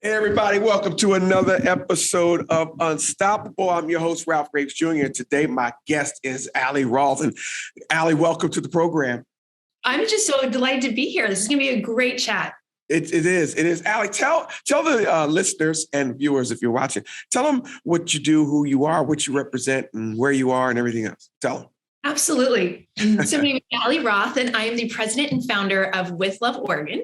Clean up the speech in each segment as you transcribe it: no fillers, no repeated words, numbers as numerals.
Hey everybody, welcome to another episode of Unstoppable. I'm your host, Ralph Graves Jr. Today, my guest is Allie Roth. And Allie, welcome to the program. I'm just so delighted to be here. This is going to be a great chat. It is. Allie, tell the listeners and viewers, if you're watching, tell them what you do, who you are, what you represent, and where you are, and everything else. Tell them. Absolutely. So my name is Allie Roth, and I am the president and founder of With Love, Orgeon.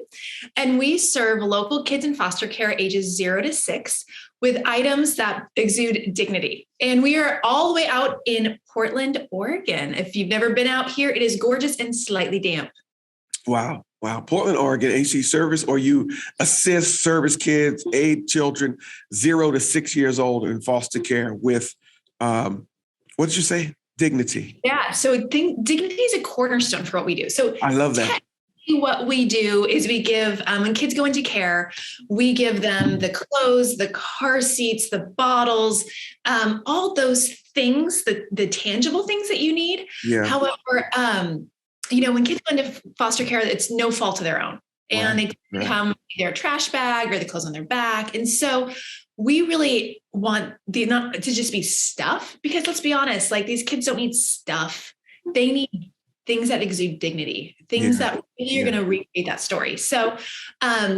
And we serve local kids in foster care ages 0 to 6 with items that exude dignity. And we are all the way out in Portland, Oregon. If you've never been out here, it is gorgeous and slightly damp. Wow. Portland, Oregon, AC service, or you assist service kids, aid children 0 to 6 years old in foster care with, what did you say? Dignity. Yeah. So dignity is a cornerstone for what we do. So I love that. What we do is we give, when kids go into care, we give them the clothes, the car seats, the bottles, all those things, the tangible things that you need. Yeah. However, when kids go into foster care, it's no fault of their own. And they come with their trash bag or the clothes on their back. And so we really want not to just be stuff, because let's be honest, like these kids don't need stuff. They need things that exude dignity, things that really are going to recreate that story. So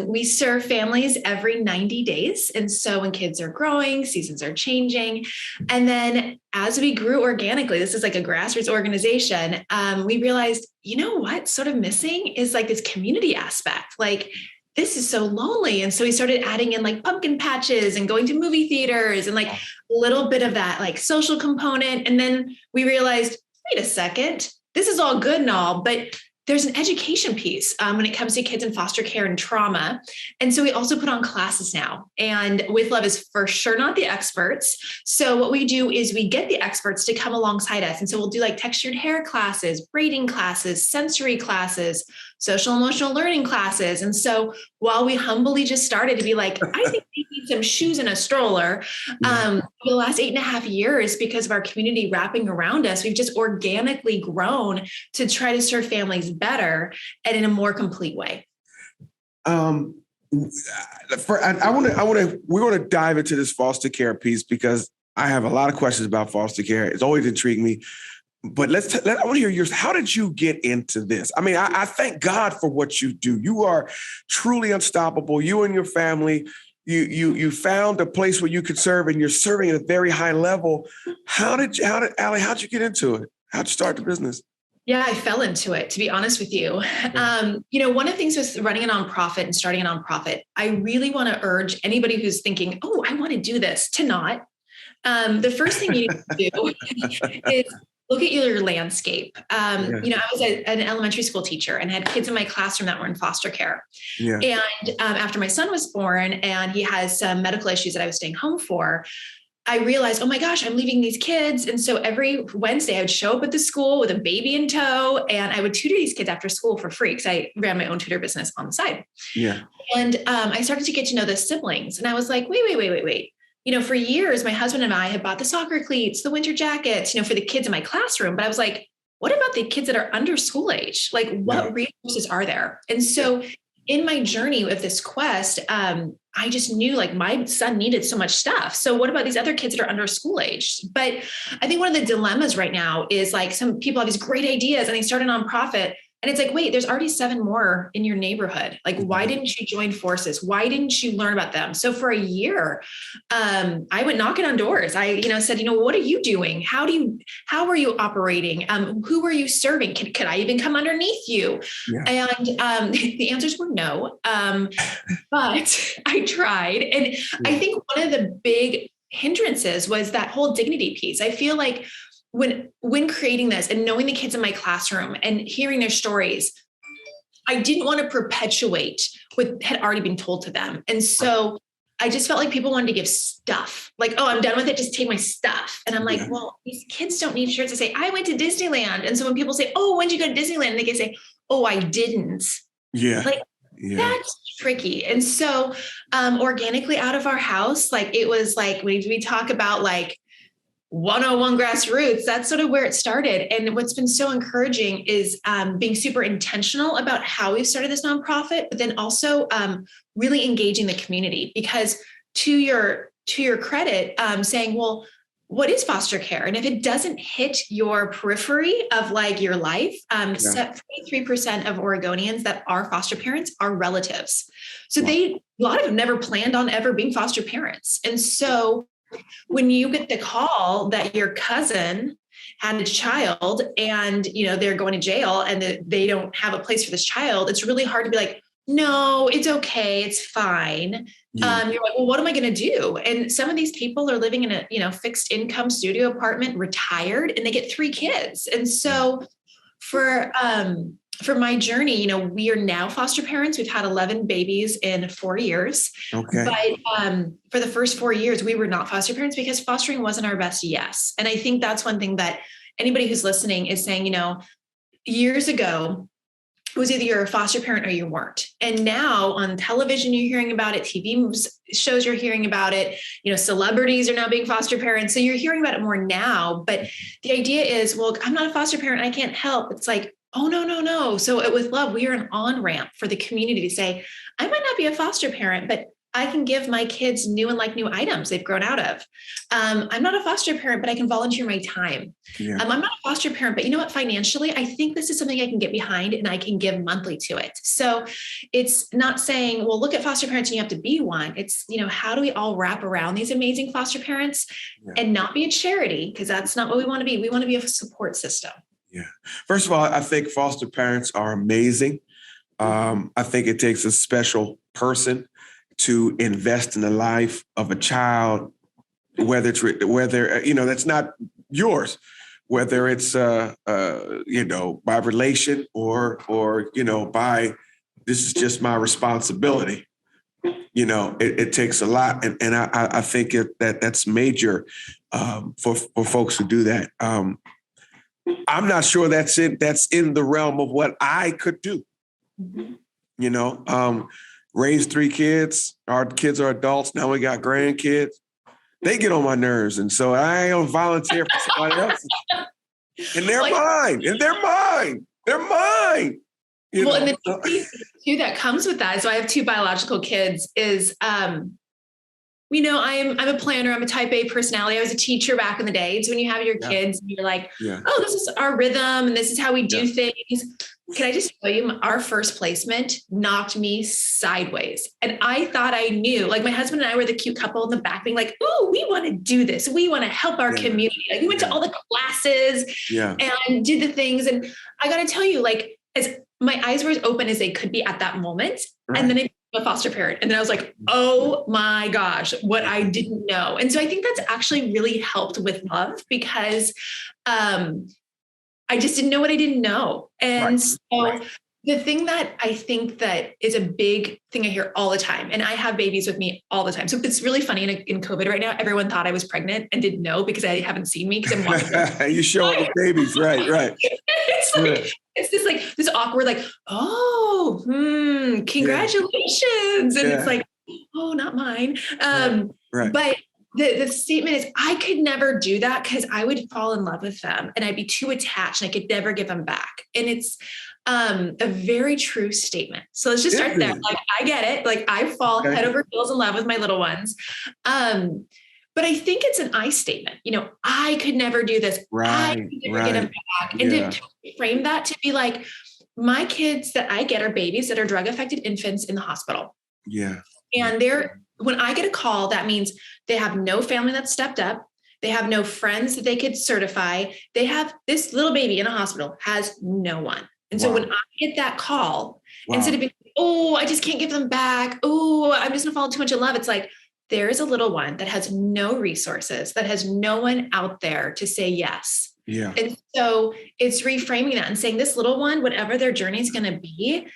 we serve families every 90 days. And so when kids are growing, seasons are changing. And then as we grew organically, this is like a grassroots organization, we realized, you know what sort of missing is like this community aspect. Like, this is so lonely. And so we started adding in like pumpkin patches and going to movie theaters and like a little bit of that like social component. And then we realized, wait a second, this is all good and all, but there's an education piece when it comes to kids in foster care and trauma. And so we also put on classes now. And With Love is for sure not the experts. So what we do is we get the experts to come alongside us. And so we'll do like textured hair classes, braiding classes, sensory classes, social emotional learning classes. And so while we humbly just started to be like, I think we need some shoes and a stroller, for the last 8.5 years, because of our community wrapping around us, we've just organically grown to try to serve families better and in a more complete way. We're going to dive into this foster care piece because I have a lot of questions about foster care. It's always intrigued me. But I want to hear yours. How did you get into this? I mean, I thank God for what you do. You are truly unstoppable. You and your family, you found a place where you could serve, and you're serving at a very high level. Allie, how'd you get into it? How'd you start the business? Yeah, I fell into it, to be honest with you. One of the things with running a nonprofit and starting a nonprofit, I really want to urge anybody who's thinking, oh, I want to do this, to not. The first thing you need to do is look at your landscape. I was an elementary school teacher and had kids in my classroom that were in foster care. Yeah. And after my son was born and he has some medical issues that I was staying home for, I realized, oh my gosh, I'm leaving these kids. And so every Wednesday I would show up at the school with a baby in tow, and I would tutor these kids after school for free because I ran my own tutor business on the side. Yeah. And I started to get to know the siblings, and I was like, wait. For years, my husband and I had bought the soccer cleats, the winter jackets, for the kids in my classroom. But I was like, what about the kids that are under school age? Like, what resources are there? And so in my journey of this quest, I just knew like my son needed so much stuff. So what about these other kids that are under school age? But I think one of the dilemmas right now is like some people have these great ideas and they start a nonprofit. And it's like, wait, there's already 7 more in your neighborhood. Like, why didn't you join forces? Why didn't you learn about them? So for a year, I went knocking on doors. I, said, what are you doing? How are you operating? Who are you serving? Could I even come underneath you? Yeah. And the answers were no. But I tried. And I think one of the big hindrances was that whole dignity piece. I feel like when creating this and knowing the kids in my classroom and hearing their stories, I didn't want to perpetuate what had already been told to them. And so I just felt like people wanted to give stuff, like, oh, I'm done with it, just take my stuff. And I'm like, well, these kids don't need shirts to say, I went to Disneyland. And so when people say, oh, when did you go to Disneyland? And they can say, oh, I didn't. Yeah. That's tricky. And so organically out of our house, like it was like, we talk about like, 101 grassroots. That's sort of where it started. And what's been so encouraging is being super intentional about how we've started this nonprofit, but then also really engaging the community. Because to your credit, saying, well, what is foster care? And if it doesn't hit your periphery of like your life, 73% of Oregonians that are foster parents are relatives. So a lot of them never planned on ever being foster parents. And so when you get the call that your cousin had a child and, they're going to jail and they don't have a place for this child, it's really hard to be like, no, it's okay. It's fine. Yeah. You're like, well, what am I going to do? And some of these people are living in a, fixed income studio apartment, retired, and they get 3 kids. And so for my journey, we are now foster parents. We've had 11 babies in 4 years. Okay. But for the first 4 years, we were not foster parents because fostering wasn't our best yes. And I think that's one thing that anybody who's listening is saying, years ago, it was either you're a foster parent or you weren't. And now on television, you're hearing about it, TV shows, you're hearing about it, celebrities are now being foster parents. So you're hearing about it more now. But the idea is, well, I'm not a foster parent, I can't help. It's like, oh, no. So With Love, we are an on-ramp for the community to say, I might not be a foster parent, but I can give my kids new items they've grown out of. I'm not a foster parent, but I can volunteer my time. Yeah. I'm not a foster parent, but you know what? Financially, I think this is something I can get behind and I can give monthly to it. So it's not saying, well, look at foster parents and you have to be one. It's, how do we all wrap around these amazing foster parents and not be a charity? Because that's not what we want to be. We want to be a support system. Yeah. First of all, I think foster parents are amazing. I think it takes a special person to invest in the life of a child, whether that's not yours, whether it's by relation or by this is just my responsibility. It takes a lot, and I think that's major for folks who do that. I'm not sure that's in the realm of what I could do. Raised 3 kids. Our kids are adults. Now we got grandkids. They get on my nerves. And so I don't volunteer for somebody else. And they're mine. And they're mine. They're mine. And the thing too that comes with that, so I have 2 biological kids, is I'm a planner. I'm a type A personality. I was a teacher back in the day. So when you have your kids, you're like, oh, this is our rhythm and this is how we do things. Can I just tell you, our first placement knocked me sideways. And I thought I knew, like my husband and I were the cute couple in the back being like, oh, we want to do this. We want to help our community. Like we went to all the classes and did the things. And I got to tell you, like, as my eyes were as open as they could be at that moment. Right. And then I became a foster parent. And then I was like, oh my gosh, what I didn't know. And so I think that's actually really helped with Love because, I just didn't know what I didn't know. And the thing that I think that is a big thing I hear all the time, and I have babies with me all the time. So it's really funny in COVID right now, everyone thought I was pregnant and didn't know because I haven't seen me because I'm walking. You show up with babies. Right. It's like, it's this awkward, like, congratulations. And it's like, oh, not mine. But the statement is, I could never do that because I would fall in love with them and I'd be too attached and I could never give them back. And it's a very true statement. So let's just start there. Like, I get it. Like I fall head over heels in love with my little ones. But I think it's an I statement. I could never do this. I could never get them back. And to frame that to be like, my kids that I get are babies that are drug affected infants in the hospital. Yeah. And when I get a call, that means they have no family that stepped up. They have no friends that they could certify. They have this little baby in a hospital, has no one. And so when I get that call, instead of being, oh, I just can't give them back. Oh, I'm just gonna fall too much in love. It's like, there is a little one that has no resources, that has no one out there to say yes. Yeah. And so it's reframing that and saying this little one, whatever their journey is going to be,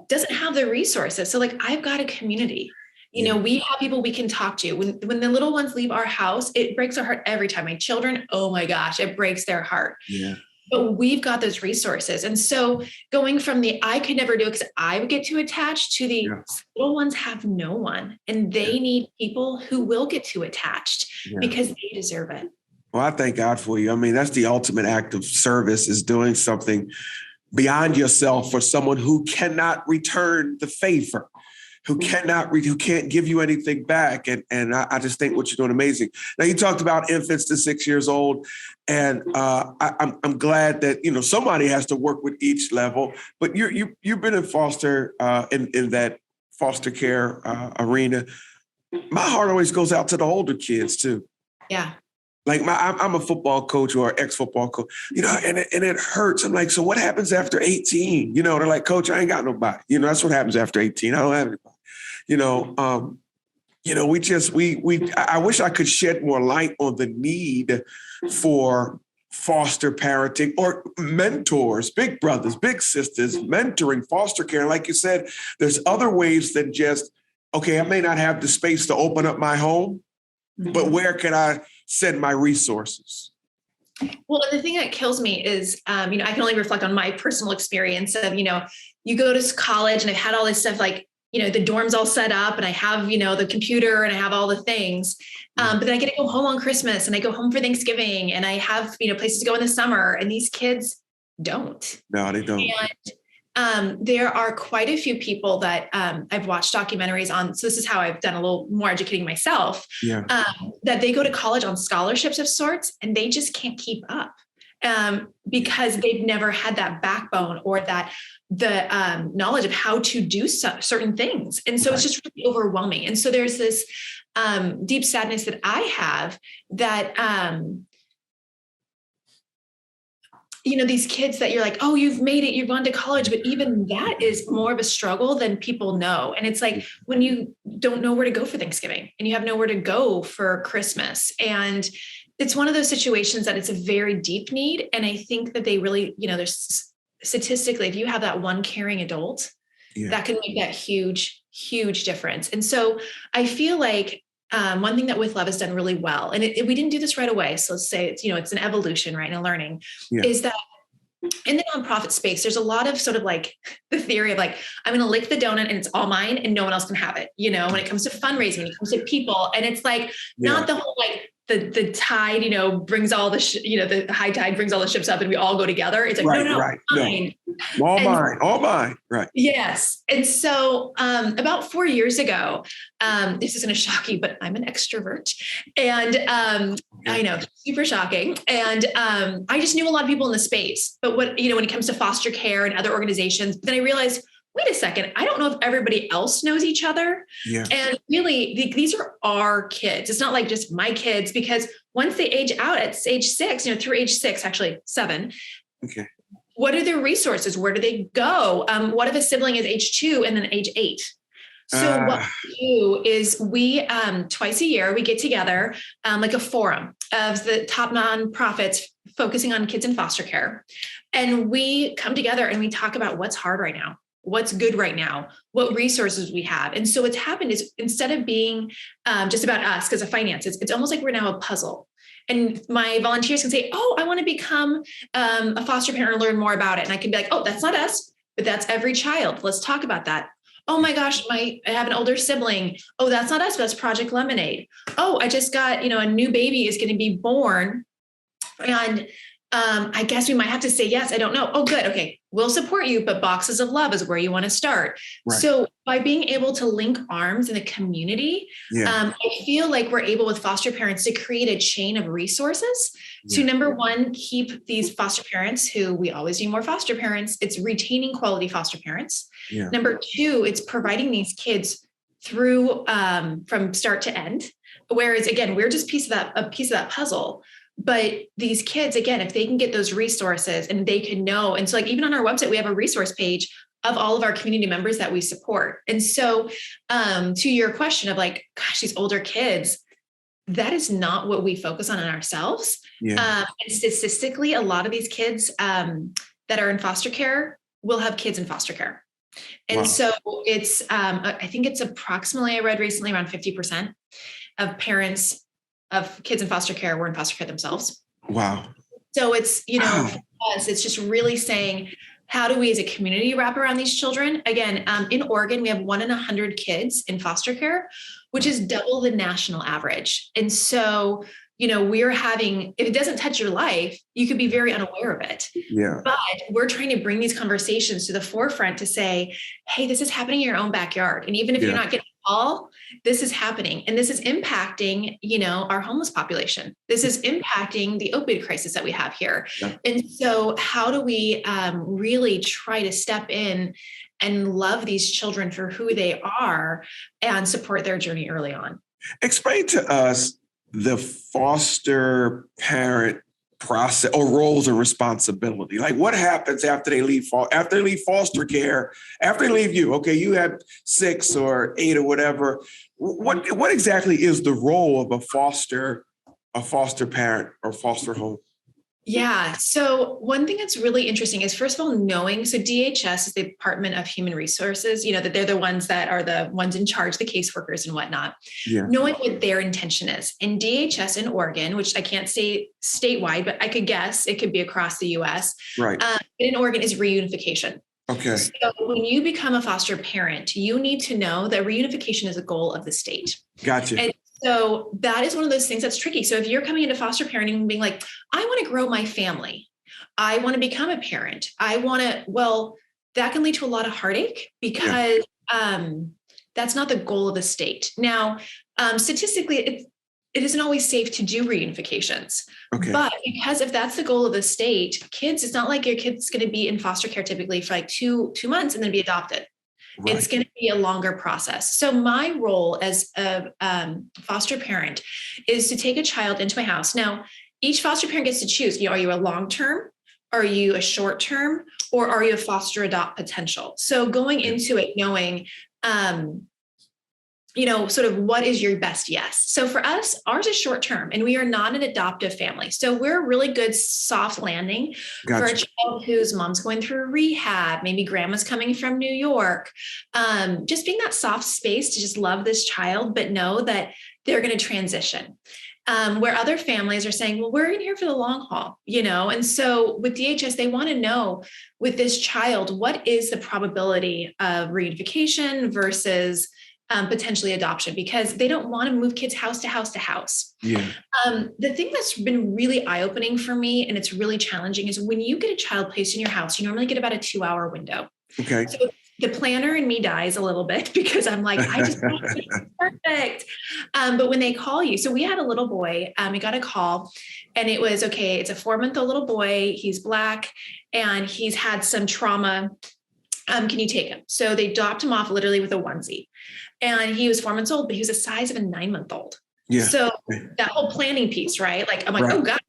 doesn't have the resources. So like, I've got a community. We have people we can talk to. When the little ones leave our house, it breaks our heart every time. My children, oh my gosh, it breaks their heart. Yeah. But we've got those resources. And so going from the, I could never do it because I would get too attached, to the little ones have no one and they need people who will get too attached because they deserve it. Well, I thank God for you. I mean, that's the ultimate act of service, is doing something beyond yourself for someone who cannot return the favor, who can't give you anything back. And I just think what you're doing amazing. Now, you talked about infants to 6 years old, and I'm glad that, you know, somebody has to work with each level. But you've been in foster in that foster care arena. My heart always goes out to the older kids too. Yeah. Like I'm a football coach or ex-football coach, you know, and it hurts. I'm like, so what happens after 18? You know, they're like, Coach, I ain't got nobody. You know, that's what happens after 18. I don't have anybody. You know, I wish I could shed more light on the need for foster parenting or mentors, big brothers, big sisters, mentoring, foster care. Like you said, there's other ways than just, okay, I may not have the space to open up my home, but where can I send my resources? Well, the thing that kills me is, you know, I can only reflect on my personal experience of, you know, you go to college and I've had all this stuff, like, you know, the dorms all set up and I have, you know, the computer and I have all the things. But then I get to go home on Christmas and I go home for Thanksgiving and I have, you know, places to go in the summer, and these kids don't. No, they don't. And there are quite a few people that I've watched documentaries on. So this is how I've done a little more educating myself, that they go to college on scholarships of sorts and they just can't keep up because they've never had that backbone or the knowledge of how to do certain things. And so it's just really overwhelming. And so there's this deep sadness that I have that, you know, these kids that you're like, oh, you've made it, you've gone to college, but even that is more of a struggle than people know. And it's like when you don't know where to go for Thanksgiving and you have nowhere to go for Christmas. And it's one of those situations that it's a very deep need. And I think that they really, you know, there's statistically, if you have that one caring adult, that can make that huge, huge difference. And so I feel like one thing that With Love has done really well, and we didn't do this right away. So let's say it's, you know, it's an evolution, right? And a learning is that in the nonprofit space, there's a lot of sort of like the theory of like, I'm going to lick the donut and it's all mine and no one else can have it. You know, when it comes to fundraising, when it comes to people, and it's like not the whole, like the tide, you know, brings all the, the high tide brings all the ships up and we all go together. It's like, mine. All mine. Right. Yes. And so about 4 years ago, this is going to shock you, but I'm an extrovert and I know, super shocking. And I just knew a lot of people in the space, but when it comes to foster care and other organizations, then I realized, wait a second, I don't know if everybody else knows each other. Yeah. And really, these are our kids. It's not like just my kids, because once they age out at age 6, through age 6, actually 7. Okay. What are their resources? Where do they go? What if a sibling is age 2 and then age 8? So what we do is we, twice a year, we get together, like a forum of the top nonprofits focusing on kids in foster care. And we come together and we talk about what's hard right now, what's good right now, what resources we have. And so what's happened is instead of being just about us because of finances, it's almost like we're now a puzzle. And my volunteers can say, oh, I want to become a foster parent or learn more about it. And I can be like, oh, that's not us, but that's every child. Let's talk about that. Oh my gosh, I have an older sibling. Oh, that's not us, but that's Project Lemonade. Oh, I just got, a new baby is going to be born. And I guess we might have to say yes. I don't know. Oh, good. Okay. We'll support you, but Boxes of Love is where you want to start. Right. So by being able to link arms in the community, I feel like we're able with foster parents to create a chain of resources to, number one, keep these foster parents who we always need more foster parents. It's retaining quality foster parents. Yeah. Number two, it's providing these kids through from start to end. Whereas again, we're just a piece of that puzzle. But these kids, again, if they can get those resources and they can know, and so like even on our website, we have a resource page of all of our community members that we support. And so to your question of like, gosh, these older kids, that is not what we focus on in ourselves. Yeah. And statistically, a lot of these kids that are in foster care will have kids in foster care. And so it's, I think it's approximately, I read recently, around 50% of parents of kids in foster care were in foster care themselves. Wow. So it's, for us, it's just really saying, how do we as a community wrap around these children? Again, in Oregon, we have 1 in 100 kids in foster care, which is double the national average. And so if it doesn't touch your life, you could be very unaware of it. Yeah. But we're trying to bring these conversations to the forefront to say, hey, this is happening in your own backyard. And even if you're not getting a call, this is happening. And this is impacting, our homeless population. This is impacting the opioid crisis that we have here. Yeah. And so how do we really try to step in and love these children for who they are and support their journey early on? Explain to us the foster parent process or roles and responsibility. Like what happens after they leave foster care, after they leave you? Okay, you had 6 or 8 or whatever. What exactly is the role of a foster parent or foster home? Yeah. So one thing that's really interesting is, first of all, so DHS is the Department of Human Resources, that they're the ones that are the ones in charge, the caseworkers and whatnot, knowing what their intention is. And DHS in Oregon, which I can't say statewide, but I could guess it could be across the US. Right. In Oregon is reunification. Okay. So when you become a foster parent, you need to know that reunification is a goal of the state. Gotcha. And so that is one of those things that's tricky. So if you're coming into foster parenting and being like, I want to grow my family, I want to become a parent, that can lead to a lot of heartache because that's not the goal of the state. Now, statistically, it isn't always safe to do reunifications. Okay. But because if that's the goal of the state, it's not like your kid's going to be in foster care typically for like two months and then be adopted. Right. It's going to be a longer process. So my role as a foster parent is to take a child into my house. Now, each foster parent gets to choose, are you a long-term? Are you a short-term? Or are you a foster adopt potential? So going into it knowing, sort of what is your best yes. So for us, ours is short-term and we are not an adoptive family. So we're a really good soft landing for a child whose mom's going through rehab, maybe grandma's coming from New York. Just being that soft space to just love this child, but know that they're going to transition. Where other families are saying, well, we're in here for the long haul, And so with DHS, they want to know with this child, what is the probability of reunification versus potentially adoption, because they don't want to move kids house to house to house. Yeah. The thing that's been really eye-opening for me, and it's really challenging, is when you get a child placed in your house, you normally get about a 2-hour window. Okay. So the planner in me dies a little bit because I'm like, I just want to be perfect. But when they call you, so we had a little boy, we got a call and it was, okay, it's a 4-month-old little boy. He's Black and he's had some trauma. Can you take him? So they dropped him off literally with a onesie. And he was 4 months old, but he was the size of a 9-month-old. Yeah. So that whole planning piece, right? Like, I'm like, oh gosh.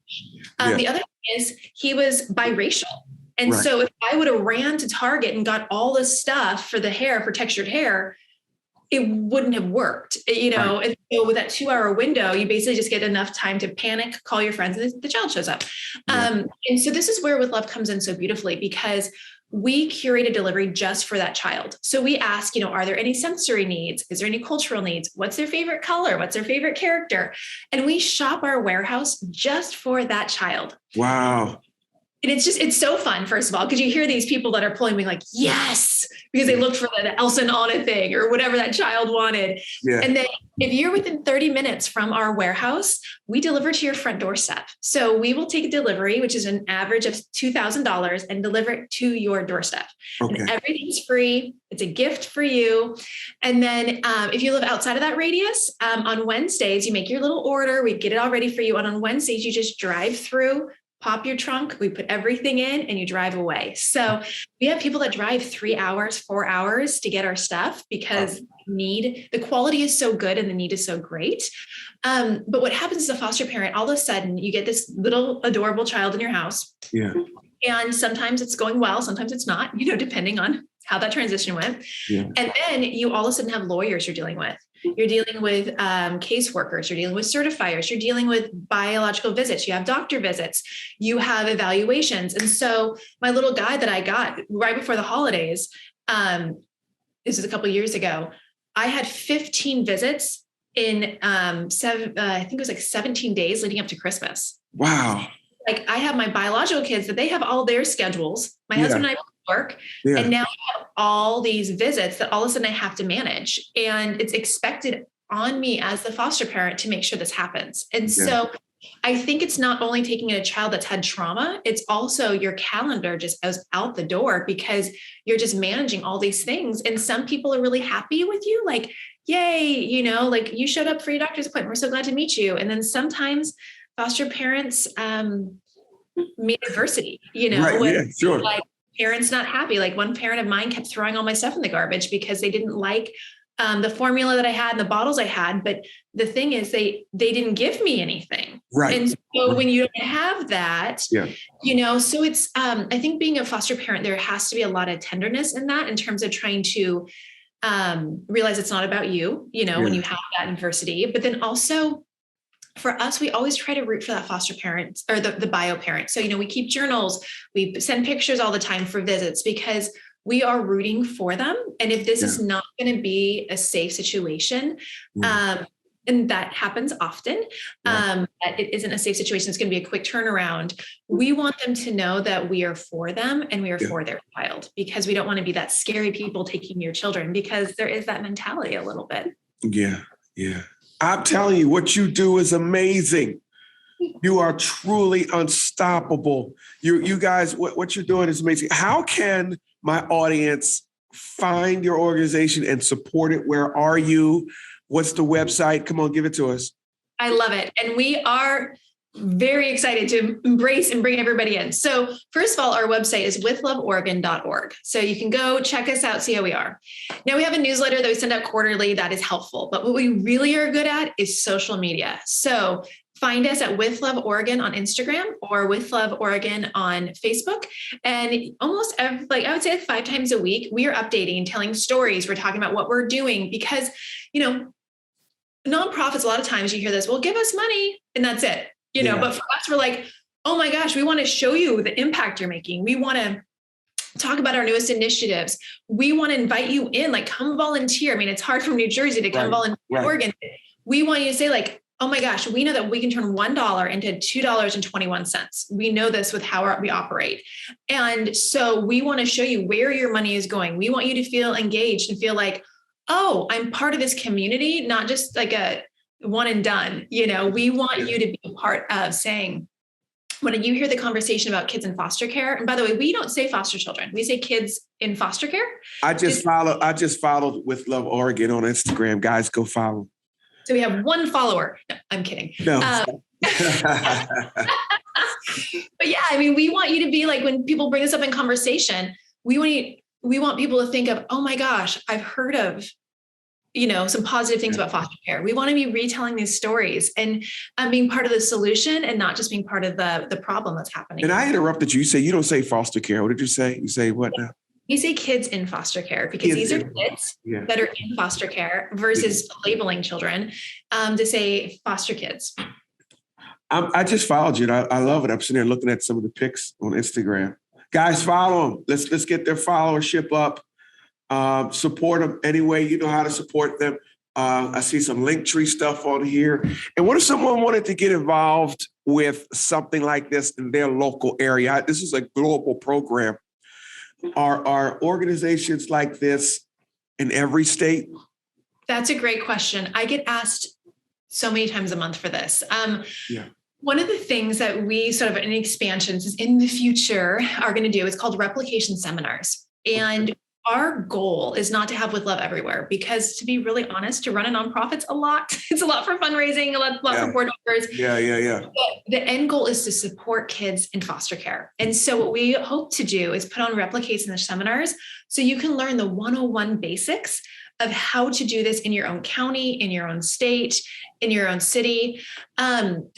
The other thing is he was biracial. And so if I would have ran to Target and got all this stuff for the hair, for textured hair, it wouldn't have worked, And so with that 2-hour window, you basically just get enough time to panic, call your friends, and the child shows up. And so this is where With Love comes in so beautifully, because we curate a delivery just for that child. So we ask, are there any sensory needs? Is there any cultural needs? What's their favorite color? What's their favorite character? And we shop our warehouse just for that child. Wow. And it's so fun, first of all, because you hear these people that are pulling me like, yes, because they looked for the Elsa and Anna thing or whatever that child wanted. Yeah. And then if you're within 30 minutes from our warehouse, we deliver to your front doorstep. So we will take a delivery, which is an average of $2,000, and deliver it to your doorstep. Okay. And everything's free. It's a gift for you. And then if you live outside of that radius, on Wednesdays, you make your little order. We get it all ready for you. And on Wednesdays, you just drive through, pop your trunk, we put everything in, and you drive away. So we have people that drive 3 hours, 4 hours to get our stuff because the quality is so good and the need is so great. But what happens as a foster parent, all of a sudden you get this little adorable child in your house. Yeah. And sometimes it's going well, sometimes it's not, depending on how that transition went. Yeah. And then you all of a sudden have lawyers you're dealing with. You're dealing with caseworkers, you're dealing with certifiers, you're dealing with biological visits, you have doctor visits, you have evaluations. And so my little guy that I got right before the holidays, this is a couple of years ago, I had 15 visits in I think it was like 17 days leading up to Christmas. Wow. Like I have my biological kids that they have all their schedules. My husband and I work. Yeah. And now I have all these visits that all of a sudden I have to manage. And it's expected on me as the foster parent to make sure this happens. And so I think it's not only taking in a child that's had trauma, it's also your calendar just goes out the door because you're just managing all these things. And some people are really happy with you, like, yay, like you showed up for your doctor's appointment. We're so glad to meet you. And then sometimes foster parents meet adversity, Right. Yeah, sure. Like parents not happy. Like one parent of mine kept throwing all my stuff in the garbage because they didn't like the formula that I had and the bottles I had. But the thing is they didn't give me anything. Right. And so when you don't have that, yeah. So it's, I think being a foster parent, there has to be a lot of tenderness in that in terms of trying to realize it's not about you, when you have that adversity, but then also for us, we always try to root for that foster parent or the bio parent. So, we keep journals, we send pictures all the time for visits because we are rooting for them. And if this is not going to be a safe situation, and that happens often, that it isn't a safe situation, it's going to be a quick turnaround. We want them to know that we are for them and we are for their child because we don't want to be that scary people taking your children because there is that mentality a little bit. Yeah. Yeah. I'm telling you, what you do is amazing. You are truly unstoppable. You guys, what you're doing is amazing. How can my audience find your organization and support it? Where are you? What's the website? Come on, give it to us. I love it. And we are very excited to embrace and bring everybody in. So first of all, our website is withloveoregon.org. So you can go check us out, see how we are. Now we have a newsletter that we send out quarterly that is helpful, but what we really are good at is social media. So find us at With Love Orgeon on Instagram or With Love Orgeon on Facebook. And almost I would say 5 times a week, we are updating, telling stories. We're talking about what we're doing because, nonprofits, a lot of times you hear this, well, give us money and that's it. But for us, we're like, oh my gosh, we want to show you the impact you're making. We want to talk about our newest initiatives. We want to invite you in, like come volunteer. I mean, it's hard from New Jersey to come volunteer in Oregon. We want you to say like, oh my gosh, we know that we can turn $1 into $2.21. We know this with how we operate. And so we want to show you where your money is going. We want you to feel engaged and feel like, oh, I'm part of this community, not just like a one and done. We want you to be a part of saying, when you hear the conversation about kids in foster care, and by the way, we don't say foster children, we say kids in foster care. I just followed With Love Orgeon on Instagram. Guys, go follow. So we have 1 follower. No, I'm kidding. No. But yeah, I mean, we want you to be like, when people bring this up in conversation, we want people to think of, oh my gosh, I've heard of, some positive things about foster care. We want to be retelling these stories and being part of the solution and not just being part of the problem that's happening. And I interrupted you. You say you don't say foster care. What did you say? You say what now? You say kids in foster care because these are kids that are in foster care versus labeling children to say foster kids. I just followed you. And I love it. I'm sitting there looking at some of the pics on Instagram. Guys, follow them. Let's get their followership up. Support them any way you know how to support them. I see some Linktree stuff on here. And what if someone wanted to get involved with something like this in their local area? This is a global program. Are organizations like this in every state? That's a great question. I get asked so many times a month for this. One of the things that we sort of in expansions is in the future are going to do is called replication seminars. And our goal is not to have With Love everywhere because, to be really honest, to run a nonprofit's a lot. It's a lot for fundraising, a lot for board members. But the end goal is to support kids in foster care. And so what we hope to do is put on replication seminars so you can learn the 101 basics of how to do this in your own county, in your own state, in your own city.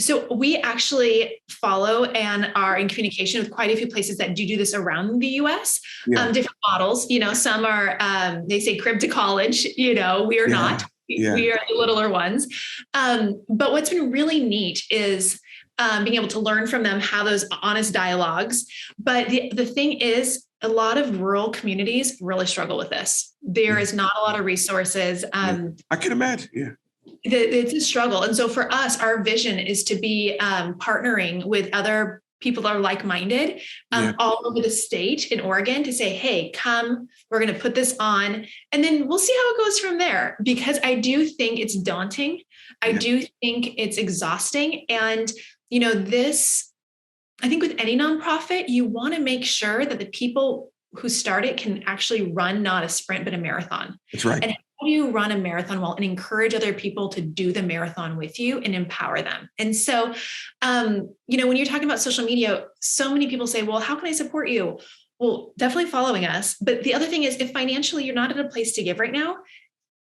So we actually follow and are in communication with quite a few places that do this around the US, different models. Some are, they say crib to college, we are not. We are the littler ones. But what's been really neat is being able to learn from them, have those honest dialogues. But the thing is, a lot of rural communities really struggle with this. There is not a lot of resources. I can imagine. It's a struggle. And so for us, our vision is to be partnering with other people that are like-minded all over the state in Oregon to say, hey, come, we're going to put this on, and then we'll see how it goes from there. Because I do think it's daunting. I do think it's exhausting. And, you know, I think with any nonprofit, you want to make sure that the people who start it can actually run not a sprint, but a marathon. That's right. And how do you run a marathon well and encourage other people to do the marathon with you and empower them? And so, you know, when you're talking about social media, so many people say, well, how can I support you? Well, definitely following us. But the other thing is, if financially you're not at a place to give right now,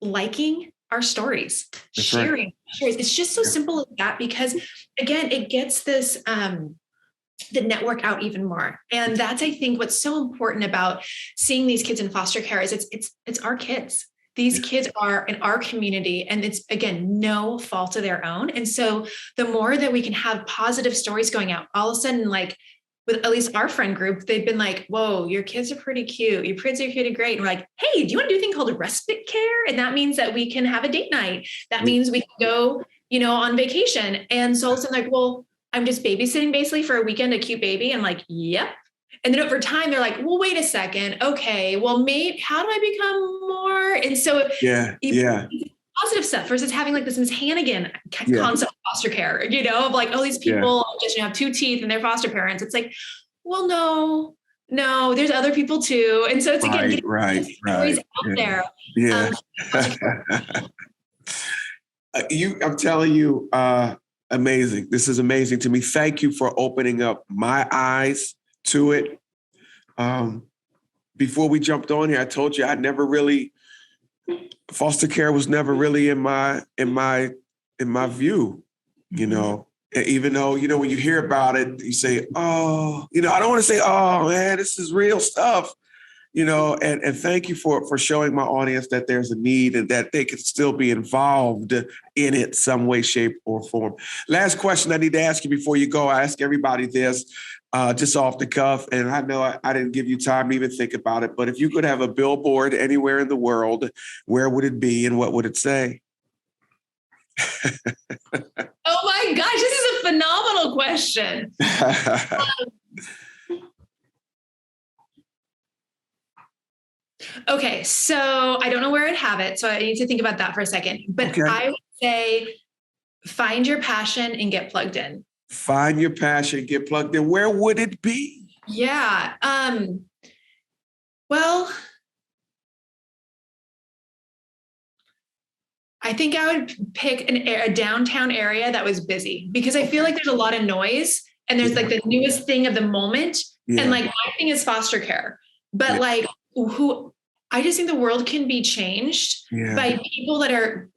liking our stories, sharing stories. It's just so simple as that, because again, it gets this, the network out even more. And that's, I think, what's so important about seeing these kids in foster care is it's our kids. These kids are in our community, and it's, again, no fault of their own. And so the more that we can have positive stories going out, all of a sudden, like with at least our friend group, they've been like, whoa, your kids are pretty cute. Your kids are pretty great. And we're like, hey, do you want to do a thing called respite care? And that means that we can have a date night. That means we can go, you know, on vacation. And so all of a sudden, like, well, I'm just babysitting basically for a weekend, a cute baby. I'm like, yep. And then over time, they're like, well, wait a second. Okay, well, maybe, how do I become more? And so positive stuff versus having like this Miss Hannigan concept of foster care, you know, of like, oh, these people just have 2 teeth and they're foster parents. It's like, well, no, there's other people too. And so it's again, getting stories out there. Yeah. I'm telling you, amazing. This is amazing to me. Thank you for opening up my eyes to it. Before we jumped on here, I told you I never really, foster care was never really in my view, you know, even though, you know, when you hear about it, you say, oh, you know, I don't want to say, oh man, this is real stuff, you know, and thank you for showing my audience that there's a need and that they could still be involved in it some way, shape, or form. Last question I need to ask you before you go. I ask everybody this, just off the cuff, and I know I didn't give you time to even think about it, but if you could have a billboard anywhere in the world, where would it be and what would it say? Oh my gosh, this is a phenomenal question. Okay, so I don't know where I'd have it, so I need to think about that for a second. But I would say, find your passion and get plugged in. Find your passion, get plugged in. Where would it be? Yeah. Well, I think I would pick a downtown area that was busy, because I feel like there's a lot of noise and there's like the newest thing of the moment. And like my thing is foster care, but like I just think the world can be changed by people that are,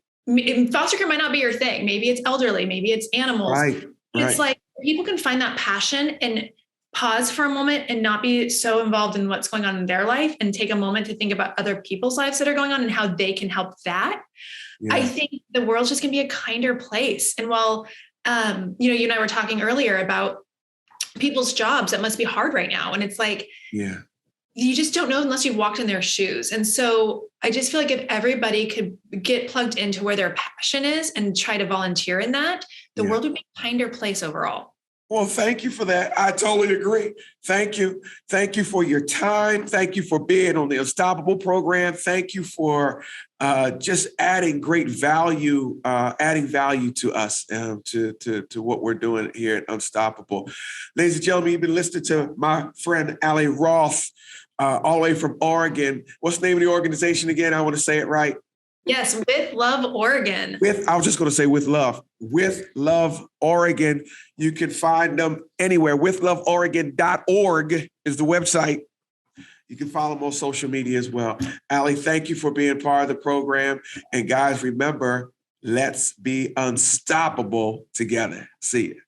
foster care might not be your thing. Maybe it's elderly, maybe it's animals. It's like people can find that passion and pause for a moment and not be so involved in what's going on in their life and take a moment to think about other people's lives that are going on and how they can help that. I think the world's just going to be a kinder place. And while, you know, you and I were talking earlier about people's jobs that must be hard right now. And it's like, you just don't know unless you've walked in their shoes. And so I just feel like if everybody could get plugged into where their passion is and try to volunteer in that, the world would be a kinder place overall. Well, thank you for that. I totally agree. Thank you. Thank you for your time. Thank you for being on the Unstoppable program. Thank you for just adding great value, to us, to what we're doing here at Unstoppable. Ladies and gentlemen, you've been listening to my friend Allie Roth, all the way from Oregon. What's the name of the organization again? I want to say it right. Yes, With Love, Oregon. I was just going to say With Love. With Love, Oregon. You can find them anywhere. WithLoveOregon.org is the website. You can follow them on social media as well. Allie, thank you for being part of the program. And guys, remember, let's be unstoppable together. See you.